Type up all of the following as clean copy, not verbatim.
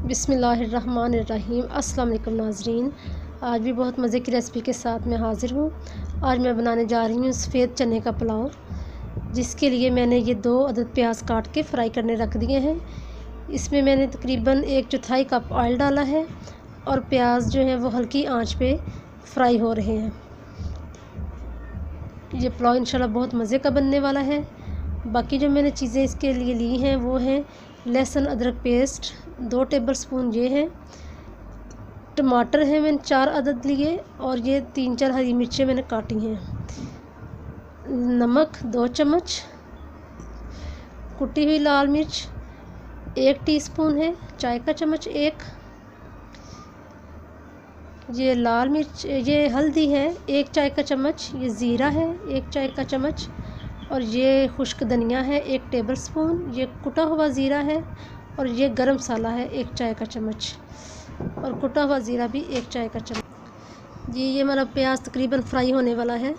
बिस्मिल्लाहिर्रहमानिर्रहीम। अस्सलाम वालेकुम नाज़रीन, आज भी बहुत मज़े की रेसिपी के साथ मैं हाज़िर हूँ। आज मैं बनाने जा रही हूँ सफ़ेद चने का पुलाव, जिसके लिए मैंने ये 2 अदद प्याज काट के फ्राई करने रख दिए हैं। इसमें मैंने तकरीबन 1/4 कप ऑयल डाला है और प्याज जो है वो हल्की आंच पे फ्राई हो रहे हैं। ये पुलाव इंशाल्लाह बहुत मज़े का बनने वाला है। बाकी जो मैंने चीज़ें इसके लिए ली हैं वो हैं लहसुन अदरक पेस्ट 2 टेबलस्पून ये है, टमाटर हैं मैंने 4 अदद लिए और ये 3-4 हरी मिर्चें मैंने काटी हैं, नमक 2 चम्मच, कुटी हुई लाल मिर्च 1 टीस्पून है, चाय का चम्मच 1, ये लाल मिर्च ये हल्दी है 1 चाय का चम्मच, ये ज़ीरा है 1 चाय का चम्मच और ये खुश्क धनिया है 1 टेबलस्पून, ये कुटा हुआ ज़ीरा है और ये गरम मसाला है 1 चाय का चम्मच और कुटा हुआ ज़ीरा भी 1 चाय का चम्मच। ये हमारा प्याज तकरीबन फ्राई होने वाला है,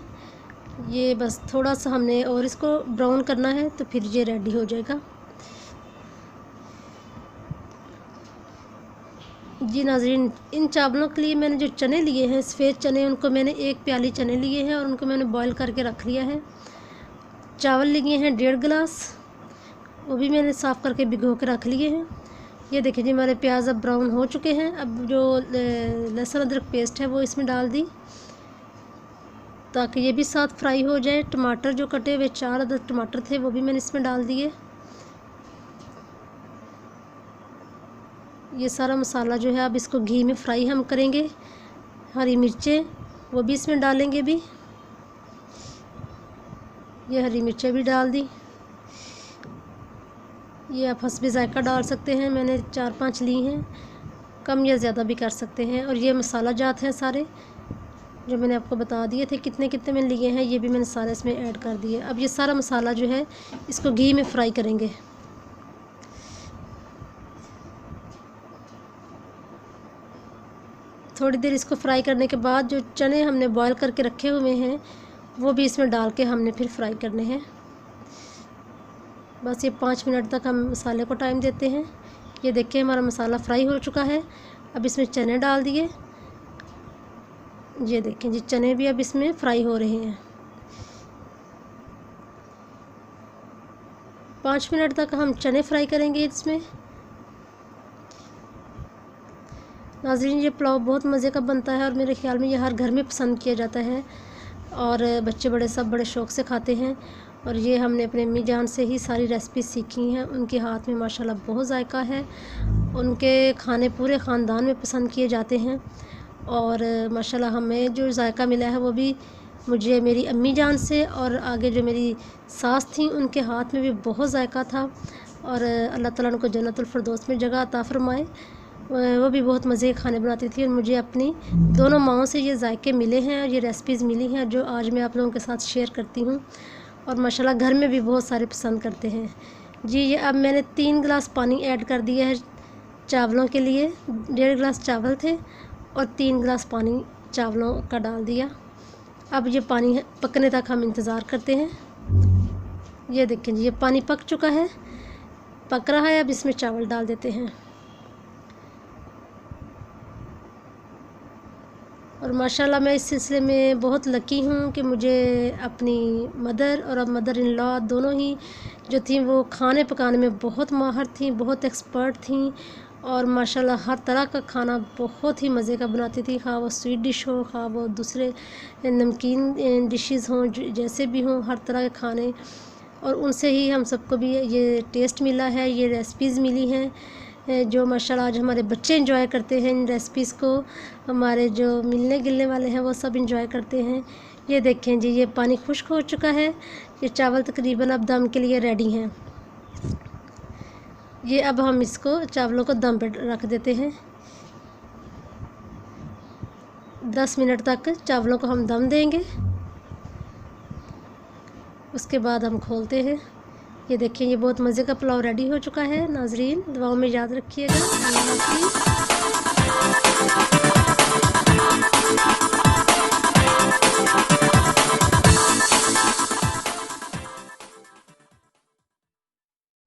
ये बस थोड़ा सा हमने और इसको ब्राउन करना है तो फिर ये रेडी हो जाएगा। जी नाज़रीन, इन चावलों के लिए मैंने जो चने लिए हैं सफ़ेद चने, उनको मैंने 1 प्याली चने लिए हैं और उनको मैंने बॉईल करके रख लिया है। चावल लिए हैं 1.5 गिलास, वो भी मैंने साफ़ करके भिगो के रख लिए हैं। ये देखिए जी हमारे प्याज अब ब्राउन हो चुके हैं। अब जो लहसुन अदरक पेस्ट है वो इसमें डाल दी ताकि ये भी साथ फ्राई हो जाए। टमाटर जो कटे हुए 4 अदद टमाटर थे वो भी मैंने इसमें डाल दिए। ये सारा मसाला जो है अब इसको घी में फ्राई हम करेंगे। हरी मिर्चें वो भी इसमें डालेंगे भी, ये हरी मिर्चें भी डाल दी। ये आप हस्बे ज़ायक़ा डाल सकते हैं, मैंने 4-5 ली हैं, कम या ज़्यादा भी कर सकते हैं। और ये मसाला जात हैं सारे जो मैंने आपको बता दिए थे कितने कितने मैंने लिए हैं, ये भी मैंने सारे इसमें ऐड कर दिए। अब ये सारा मसाला जो है इसको घी में फ्राई करेंगे। थोड़ी देर इसको फ्राई करने के बाद जो चने हमने बॉईल करके रखे हुए हैं वो भी इसमें डाल के हमने फिर फ्राई करने हैं। बस ये 5 मिनट तक हम मसाले को टाइम देते हैं। ये देखिए हमारा मसाला फ्राई हो चुका है। अब इसमें चने डाल दिए, ये देखें जी चने भी अब इसमें फ्राई हो रहे हैं। 5 मिनट तक हम चने फ्राई करेंगे इसमें। नाज़रीन, ये पुलाव बहुत मज़े का बनता है और मेरे ख़्याल में ये हर घर में पसंद किया जाता है और बच्चे बड़े सब बड़े शौक़ से खाते हैं। और ये हमने अपने अम्मी जान से ही सारी रेसिपी सीखी हैं। उनके हाथ में माशाल्लाह बहुत जायका है, उनके खाने पूरे ख़ानदान में पसंद किए जाते हैं और माशाल्लाह हमें जो जायका मिला है वो भी मुझे मेरी अम्मी जान से और आगे जो मेरी सास थी उनके हाथ में भी बहुत जायका था। और अल्लाह ताला उनको जन्नतुल फिरदौस में जगह अता फ़रमाए। वो भी बहुत मज़े के खाने बनाती थी और मुझे अपनी दोनों माओं से ये जायके मिले हैं और ये रेसिपीज़ मिली हैं जो आज मैं आप लोगों के साथ शेयर करती हूँ और माशाल्लाह घर में भी बहुत सारे पसंद करते हैं। जी ये अब मैंने 3 गिलास पानी ऐड कर दिया है चावलों के लिए। 1.5 गिलास चावल थे और 3 गिलास पानी चावलों का डाल दिया। अब ये पानी पकने तक हम इंतज़ार करते हैं। ये देखें जी ये पानी पक चुका है, पक रहा है। अब इसमें चावल डाल देते हैं और माशाल्लाह मैं इस सिलसिले में बहुत लकी हूँ कि मुझे अपनी मदर और अब मदर इन लॉ दोनों ही जो थी वो खाने पकाने में बहुत माहिर थी, बहुत एक्सपर्ट थी और माशाल्लाह हर तरह का खाना बहुत ही मज़े का बनाती थी, खा वो स्वीट डिश हो, खा वो दूसरे नमकीन डिशेज़ हों, जैसे भी हों हर तरह के खाने। और उनसे ही हम सबको भी ये टेस्ट मिला है, ये रेसिपीज़ मिली हैं जो माशाल्लाह आज हमारे बच्चे एंजॉय करते हैं इन रेसिपीज़ को। हमारे जो मिलने गिलने वाले हैं वो सब एंजॉय करते हैं। ये देखें जी ये पानी खुश्क हो चुका है, ये चावल तकरीबन अब दम के लिए रेडी हैं। ये अब हम इसको चावलों को दम पे रख देते हैं। 10 मिनट तक चावलों को हम दम देंगे, उसके बाद हम खोलते हैं। ये देखिए ये बहुत मज़े का पुलाव रेडी हो चुका है। नाज़रीन दुआओं में याद रखिएगा। अल्लाह हाफ़िज़।